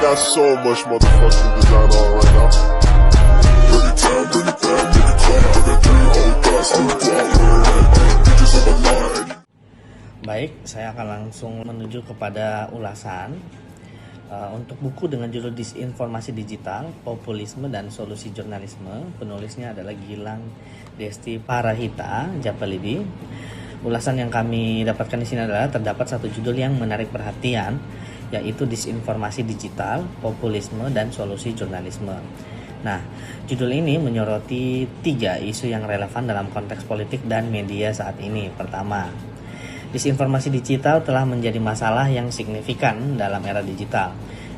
got so much motherfucking design on right now. Bring it down, make it clap. I got 3 old guys on the block, bitches on the line. Baik, saya akan langsung menuju kepada ulasan untuk buku dengan judul Disinformasi Digital, Populisme dan Solusi Jurnalisme. Penulisnya adalah Gilang Desti Parahita Japelidi. Ulasan yang kami dapatkan di sini adalah terdapat satu judul yang menarik perhatian, yaitu Disinformasi Digital, Populisme dan Solusi Jurnalisme. Nah, judul ini menyoroti 3 isu yang relevan dalam konteks politik dan media saat ini. Pertama, disinformasi digital telah menjadi masalah yang signifikan dalam era digital.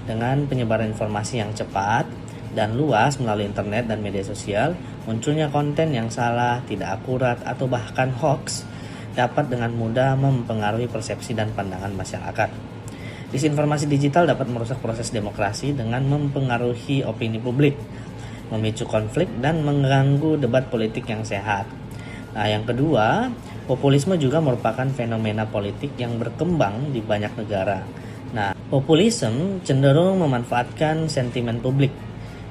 Dengan penyebaran informasi yang cepat dan luas melalui internet dan media sosial, munculnya konten yang salah, tidak akurat, atau bahkan hoax dapat dengan mudah mempengaruhi persepsi dan pandangan masyarakat. Disinformasi digital dapat merusak proses demokrasi dengan mempengaruhi opini publik, memicu konflik, dan mengganggu debat politik yang sehat. Nah, yang kedua, populisme juga merupakan fenomena politik yang berkembang di banyak negara. Nah, populisme cenderung memanfaatkan sentimen publik,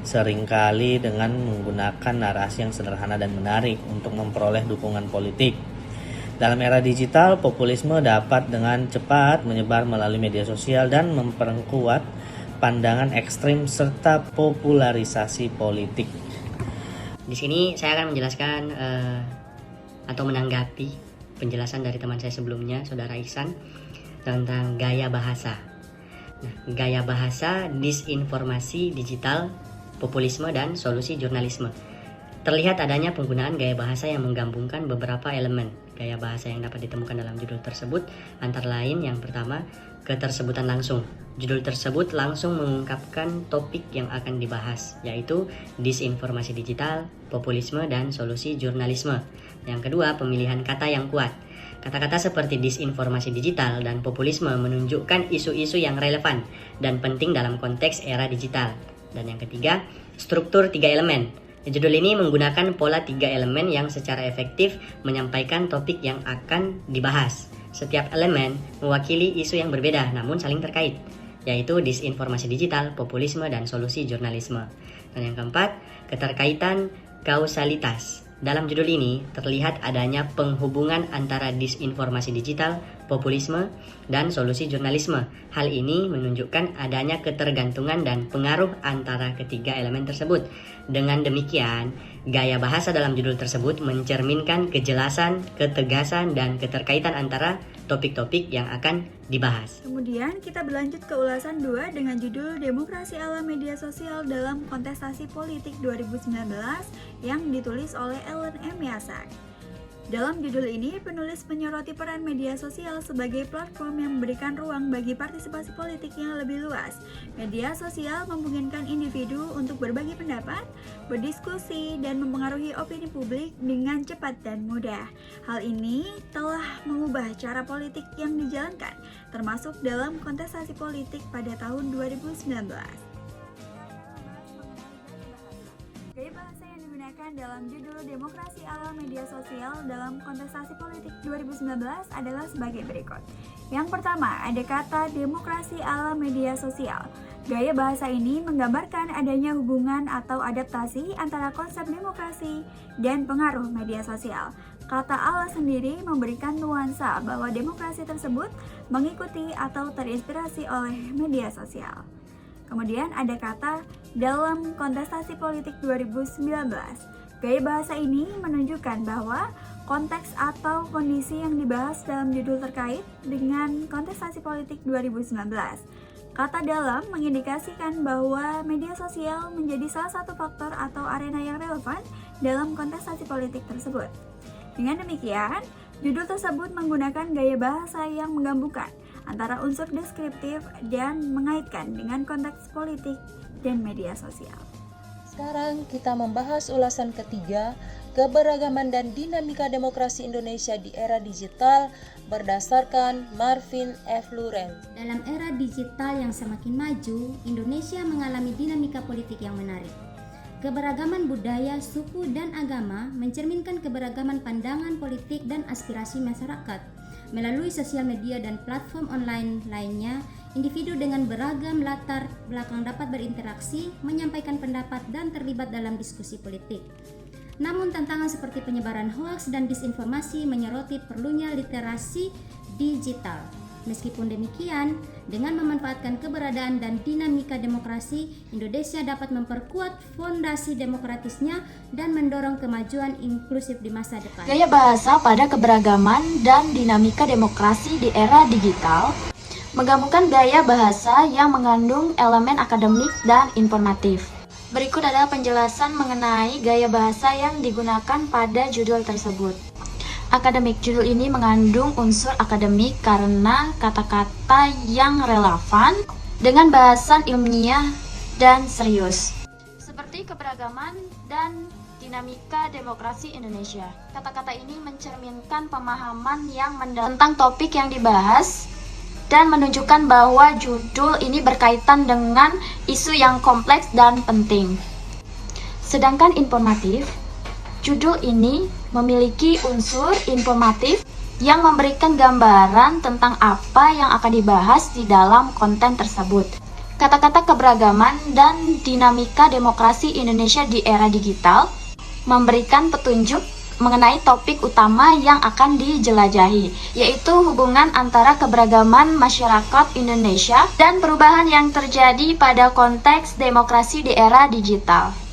seringkali dengan menggunakan narasi yang sederhana dan menarik untuk memperoleh dukungan politik. Dalam era digital, populisme dapat dengan cepat menyebar melalui media sosial dan memperkuat pandangan ekstrim serta popularisasi politik. Di sini saya akan menjelaskan atau menanggapi penjelasan dari teman saya sebelumnya, Saudara Ihsan, tentang gaya bahasa. Nah, gaya bahasa, disinformasi digital, populisme, dan solusi jurnalisme. Terlihat adanya penggunaan gaya bahasa yang menggabungkan beberapa elemen gaya bahasa yang dapat ditemukan dalam judul tersebut, antara lain yang pertama, ketersebutan langsung. Judul tersebut langsung mengungkapkan topik yang akan dibahas, yaitu disinformasi digital, populisme, dan solusi jurnalisme. Yang kedua, pemilihan kata yang kuat. Kata-kata seperti disinformasi digital dan populisme menunjukkan isu-isu yang relevan dan penting dalam konteks era digital. Dan yang ketiga, struktur 3 elemen. Judul ini menggunakan pola 3 elemen yang secara efektif menyampaikan topik yang akan dibahas. Setiap elemen mewakili isu yang berbeda namun saling terkait, yaitu disinformasi digital, populisme, dan solusi jurnalisme. Dan yang keempat, keterkaitan kausalitas. Dalam judul ini terlihat adanya penghubungan antara disinformasi digital, populisme, dan solusi jurnalisme. Hal ini menunjukkan adanya ketergantungan dan pengaruh antara ketiga elemen tersebut. Dengan demikian, gaya bahasa dalam judul tersebut mencerminkan kejelasan, ketegasan, dan keterkaitan antara topik-topik yang akan dibahas. Kemudian kita berlanjut ke ulasan 2 dengan judul Demokrasi ala Media Sosial dalam Kontestasi Politik 2019 yang ditulis oleh Ellen M. Yasak. Dalam judul ini, penulis menyoroti peran media sosial sebagai platform yang memberikan ruang bagi partisipasi politik yang lebih luas. Media sosial memungkinkan individu untuk berbagi pendapat, berdiskusi, dan mempengaruhi opini publik dengan cepat dan mudah. Hal ini telah mengubah cara politik yang dijalankan, termasuk dalam kontestasi politik pada tahun 2019. Gaya bahasa yang digunakan dalam judul Demokrasi ala Media Sosial dalam Kontestasi Politik 2019 adalah sebagai berikut. Yang pertama, ada kata demokrasi ala media sosial. Gaya bahasa ini menggambarkan adanya hubungan atau adaptasi antara konsep demokrasi dan pengaruh media sosial. Kata ala sendiri memberikan nuansa bahwa demokrasi tersebut mengikuti atau terinspirasi oleh media sosial. Kemudian ada kata dalam kontestasi politik 2019. Gaya bahasa ini menunjukkan bahwa konteks atau kondisi yang dibahas dalam judul terkait dengan kontestasi politik 2019. Kata dalam mengindikasikan bahwa media sosial menjadi salah satu faktor atau arena yang relevan dalam kontestasi politik tersebut. Dengan demikian, judul tersebut menggunakan gaya bahasa yang menggabungkan antara unsur deskriptif dan mengaitkan dengan konteks politik dan media sosial. Sekarang kita membahas ulasan ketiga, keberagaman dan dinamika demokrasi Indonesia di era digital berdasarkan Marvin F. Lawrence. Dalam era digital yang semakin maju, Indonesia mengalami dinamika politik yang menarik. Keberagaman budaya, suku, dan agama mencerminkan keberagaman pandangan politik dan aspirasi masyarakat. Melalui sosial media dan platform online lainnya, individu dengan beragam latar belakang dapat berinteraksi, menyampaikan pendapat, dan terlibat dalam diskusi politik. Namun tantangan seperti penyebaran hoaks dan disinformasi menyoroti perlunya literasi digital. Meskipun demikian, dengan memanfaatkan keberadaan dan dinamika demokrasi, Indonesia dapat memperkuat fondasi demokratisnya dan mendorong kemajuan inklusif di masa depan. Gaya bahasa pada keberagaman dan dinamika demokrasi di era digital menggabungkan gaya bahasa yang mengandung elemen akademik dan informatif. Berikut adalah penjelasan mengenai gaya bahasa yang digunakan pada judul tersebut. Akademik, judul ini mengandung unsur akademik karena kata-kata yang relevan dengan bahasan ilmiah dan serius, seperti keberagaman dan dinamika demokrasi Indonesia. Kata-kata ini mencerminkan pemahaman yang mendalam tentang topik yang dibahas dan menunjukkan bahwa judul ini berkaitan dengan isu yang kompleks dan penting. Sedangkan informatif, judul ini memiliki unsur informatif yang memberikan gambaran tentang apa yang akan dibahas di dalam konten tersebut. Kata-kata keberagaman dan dinamika demokrasi Indonesia di era digital memberikan petunjuk mengenai topik utama yang akan dijelajahi, yaitu hubungan antara keberagaman masyarakat Indonesia dan perubahan yang terjadi pada konteks demokrasi di era digital.